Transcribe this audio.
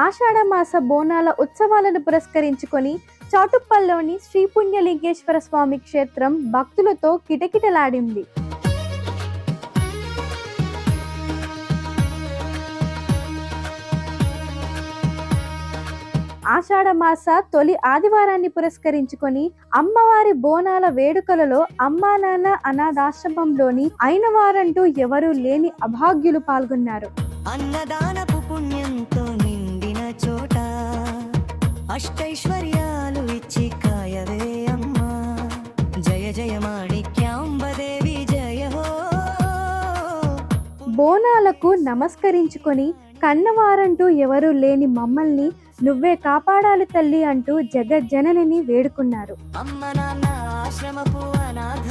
ఆషాఢమాస బోనాల ఉత్సవాలను పురస్కరించుకొని చౌటుప్పల్లోని శ్రీ పుణ్యలింగేశ్వర స్వామి క్షేత్రం భక్తులతో కిటకిటలాడింది. ఆషాఢమాస తొలి ఆదివారాన్ని పురస్కరించుకొని అమ్మవారి బోనాల వేడుకలలో అమ్మా నాన్న అనాథాశ్రమంలోని అయిన వారంటూ ఎవరూ లేని అభాగ్యులు పాల్గొన్నారు. అన్నదానపు పుణ్యంతో నిండిన చోట అష్టైశ్వర్యాలు ఇచ్చి కాయవే అమ్మా, జయ జయ మాణిక్యాంబదేవి జయ హో. బోనాలకు నమస్కరించుకొని కన్నవారంటూ ఎవరూ లేని మమ్మల్ని నువ్వే కాపాడాలి తల్లి అంటూ జగజ్జననిని వేడుకున్నారు. అమ్మ నాన్న ఆశ్రమపు అనాథ